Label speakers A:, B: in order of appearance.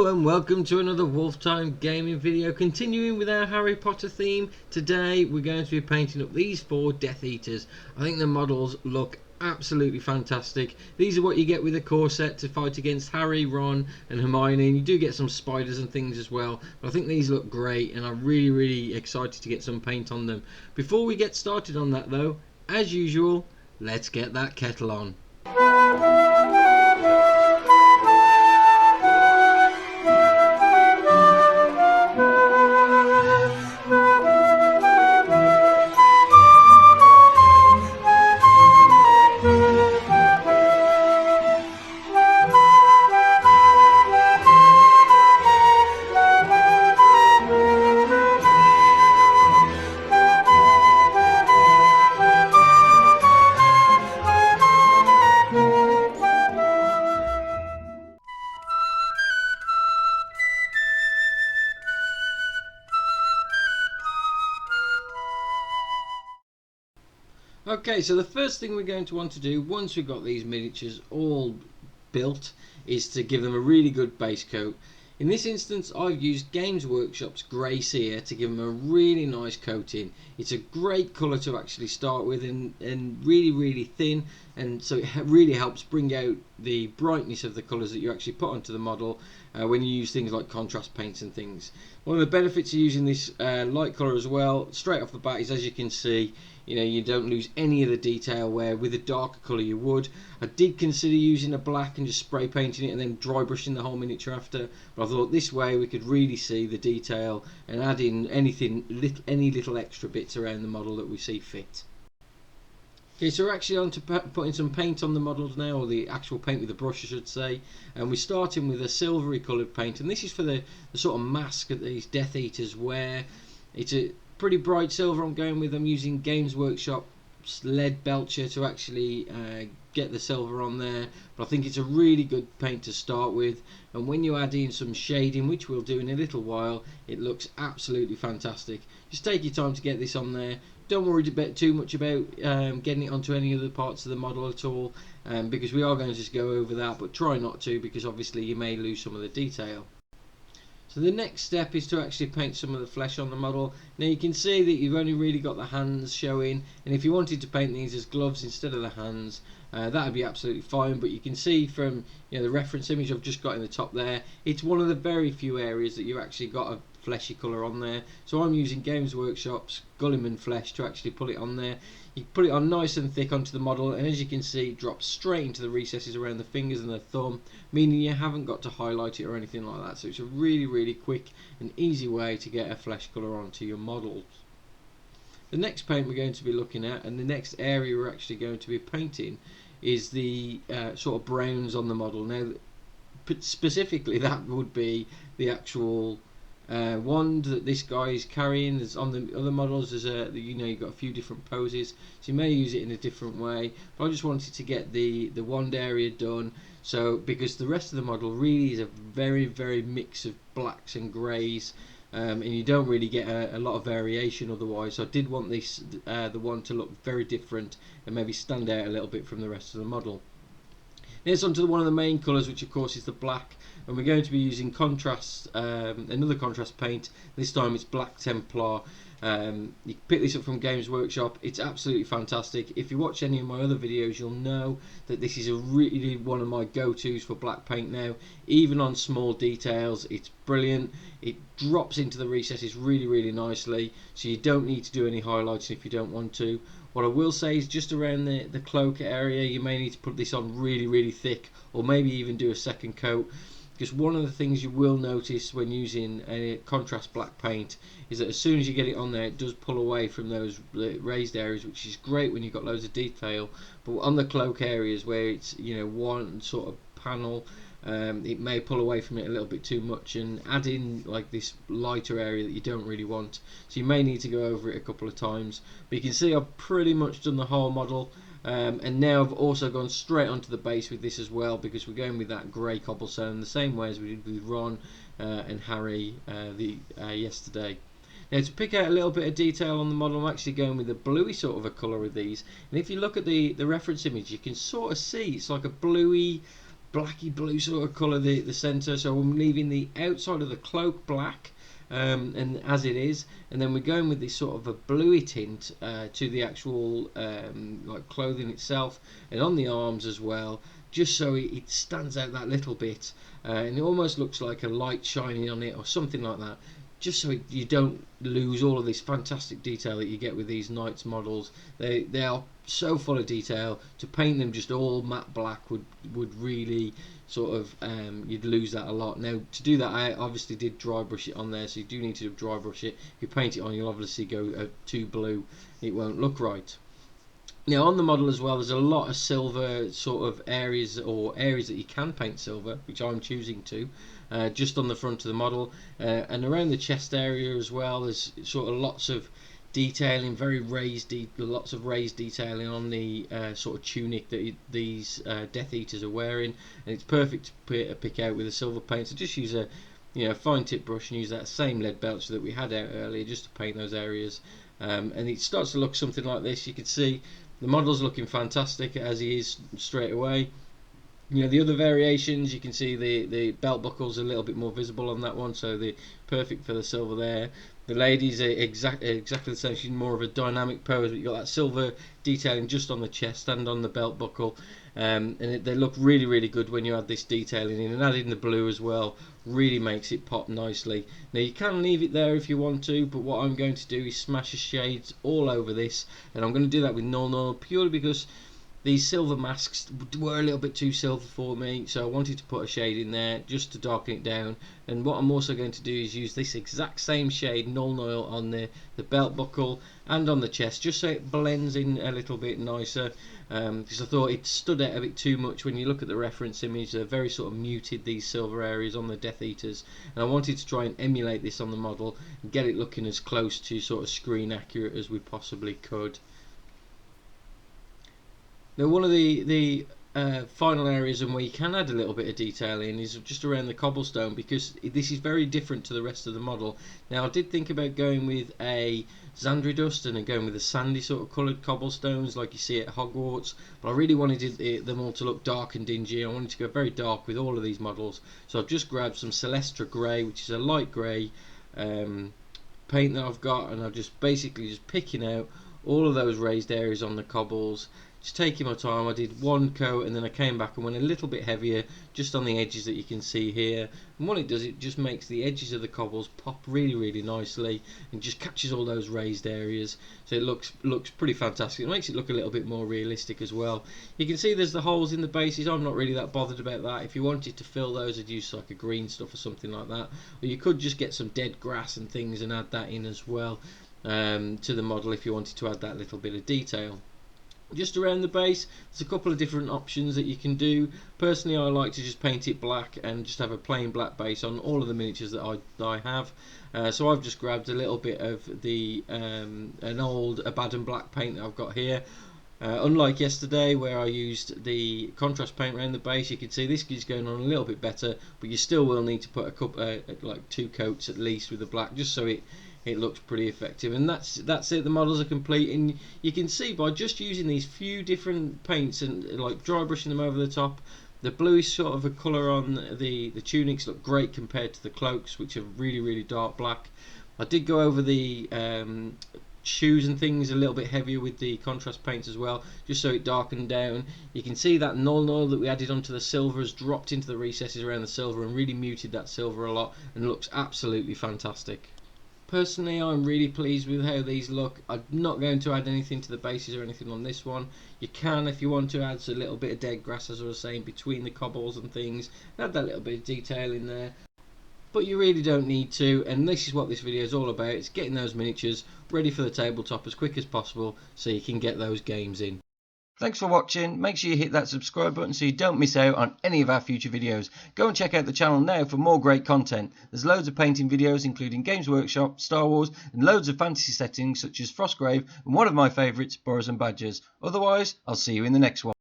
A: Hello and welcome to another Wolftime gaming video. Continuing with our Harry Potter theme, today we're going to be painting up these 4 Death Eaters. I think the models look absolutely fantastic. These are what you get with a core set to fight against Harry, Ron and Hermione, and you do get some spiders and things as well. But I think these look great and I'm really excited to get some paint on them. Before we get started on that though, as usual, let's get that kettle on. Okay, so the first thing we're going to want to do once we've got these miniatures all built is to give them a really good base coat. In this instance I've used Games Workshop's Grey Seer to give them a really nice coating. It's a great colour to actually start with and really thin, and so it really helps bring out the brightness of the colours that you actually put onto the model when you use things like contrast paints and things. One of the benefits of using this light colour as well, straight off the bat, is as you can see, you don't lose any of the detail where with a darker colour you would. I did consider using a black and just spray painting it and then dry brushing the whole miniature after, but I thought this way we could really see the detail and add in any little extra bits around the model that we see fit. Okay, so we're actually on to putting some paint on the models now, or the actual paint with the brush I should say, and we're starting with a silvery coloured paint, and this is for the sort of mask that these Death Eaters wear. It's a pretty bright silver I'm going with. I'm using Games Workshop's lead belcher to actually get the silver on there, but I think it's a really good paint to start with, and when you add in some shading, which we'll do in a little while, it looks absolutely fantastic. Just take your time to get this on there. Don't worry too much about getting it onto any other parts of the model at all, because we are going to just go over that, but try not to, because obviously you may lose some of the detail. So the next step is to actually paint some of the flesh on the model. Now you can see that you've only really got the hands showing, and if you wanted to paint these as gloves instead of the hands, that would be absolutely fine, but you can see from the reference image I've just got in the top there, it's one of the very few areas that you've actually got a fleshy colour on there. So I'm using Games Workshop's Gulliman Flesh to actually put it on there. You put it on nice and thick onto the model, and as you can see, it drops straight into the recesses around the fingers and the thumb, meaning you haven't got to highlight it or anything like that. So it's a really quick and easy way to get a flesh colour onto your models. The next paint we're going to be looking at, and the next area we're actually going to be painting, is the sort of browns on the model. Now specifically that would be the actual wand that this guy is carrying. There's on the other models, there's you've got a few different poses, so you may use it in a different way, but I just wanted to get the wand area done, so because the rest of the model really is a very mix of blacks and greys, and you don't really get a lot of variation otherwise. So I did want this the wand to look very different and maybe stand out a little bit from the rest of the model. Next on to one of the main colours, which of course is the black, and we're going to be using contrast, another contrast paint. This time it's Black Templar. You can pick this up from Games Workshop. It's absolutely fantastic. If you watch any of my other videos, you'll know that this is really one of my go-tos for black paint now. Even on small details, it's brilliant. It drops into the recesses really nicely, so you don't need to do any highlighting if you don't want to. What I will say is just around the cloak area, you may need to put this on really thick, or maybe even do a second coat, because one of the things you will notice when using a contrast black paint is that as soon as you get it on there, it does pull away from those raised areas, which is great when you've got loads of detail, but on the cloak areas where it's one sort of panel, it may pull away from it a little bit too much and add in like this lighter area that you don't really want, so you may need to go over it a couple of times. But you can see I've pretty much done the whole model, and now I've also gone straight onto the base with this as well, because we're going with that grey cobblestone the same way as we did with Ron and Harry yesterday. Now to pick out a little bit of detail on the model, I'm actually going with a bluey sort of a colour with these, and if you look at the reference image, you can sort of see it's like a bluey blacky blue sort of colour, the centre. So I'm leaving the outside of the cloak black, and as it is, and then we're going with this sort of a bluey tint to the actual like clothing itself, and on the arms as well, just so it stands out that little bit, and it almost looks like a light shining on it or something like that, just so you don't lose all of this fantastic detail that you get with these Knights models. They are so full of detail. To paint them just all matte black would really sort of you'd lose that a lot. Now to do that, I obviously did dry brush it on there, so you do need to dry brush it. If you paint it on, you'll obviously go too blue, it won't look right. Now on the model as well, there's a lot of silver sort of areas, or areas that you can paint silver, which I'm choosing to, just on the front of the model, and around the chest area as well. There's sort of lots of detailing, lots of raised detailing on the sort of tunic that these Death Eaters are wearing, and it's perfect to pick out with a silver paint. So just use a fine tip brush and use that same lead belch that we had out earlier just to paint those areas, and it starts to look something like this. You can see the model's looking fantastic as he is straight away. The other variations, you can see the belt buckles are a little bit more visible on that one, so they're perfect for the silver there. The ladies are exactly the same. She's more of a dynamic pose, but you've got that silver detailing just on the chest and on the belt buckle, and they look really, really good when you add this detailing in, and adding the blue as well really makes it pop nicely. Now you can leave it there if you want to, but what I'm going to do is smash the shades all over this, and I'm going to do that with null purely because these silver masks were a little bit too silver for me, so I wanted to put a shade in there just to darken it down. And what I'm also going to do is use this exact same shade, null on the belt buckle and on the chest, just so it blends in a little bit nicer, because I thought it stood out a bit too much when you look at the reference image. They're very sort of muted, these silver areas on the Death Eaters, and I wanted to try and emulate this on the model and get it looking as close to sort of screen accurate as we possibly could. Now one of the final areas and where you can add a little bit of detail in is just around the cobblestone, because this is very different to the rest of the model. Now I did think about going with a Xandri dust and going with the sandy sort of coloured cobblestones like you see at Hogwarts, but I really wanted them all to look dark and dingy. I wanted to go very dark with all of these models, so I've just grabbed some Celestra Grey, which is a light grey paint that I've got, and I'm just basically picking out all of those raised areas on the cobbles. Just taking my time. I did one coat and then I came back and went a little bit heavier just on the edges that you can see here, and what it does, it just makes the edges of the cobbles pop really, really nicely and just catches all those raised areas, so it looks pretty fantastic. It makes it look a little bit more realistic as well. You can see there's the holes in the bases. I'm not really that bothered about that. If you wanted to fill those, I'd use like a green stuff or something like that, or you could just get some dead grass and things and add that in as well to the model if you wanted to add that little bit of detail. Just around the base, there's a couple of different options that you can do. Personally, I like to just paint it black and just have a plain black base on all of the miniatures that I have. So I've just grabbed a little bit of the an old Abaddon black paint that I've got here. Unlike yesterday where I used the contrast paint around the base, you can see this is going on a little bit better, but you still will need to put a couple, like 2 coats at least with the black, just so it looks pretty effective. And that's it. The models are complete, and you can see by just using these few different paints and like dry brushing them over the top, the bluish sort of a colour on the tunics look great compared to the cloaks, which are really, really dark black. I did go over the shoes and things a little bit heavier with the contrast paints as well, just so it darkened down. You can see that null that we added onto the silver has dropped into the recesses around the silver and really muted that silver a lot, and looks absolutely fantastic. Personally, I'm really pleased with how these look. I'm not going to add anything to the bases or anything on this one. You can, if you want to, add a little bit of dead grass, as I was saying, between the cobbles and things. Add that little bit of detail in there, but you really don't need to, and this is what this video is all about. It's getting those miniatures ready for the tabletop as quick as possible so you can get those games in. Thanks for watching. Make sure you hit that subscribe button so you don't miss out on any of our future videos. Go and check out the channel now for more great content. There's loads of painting videos including Games Workshop, Star Wars, and loads of fantasy settings such as Frostgrave and one of my favourites, Boros and Badgers. Otherwise, I'll see you in the next one.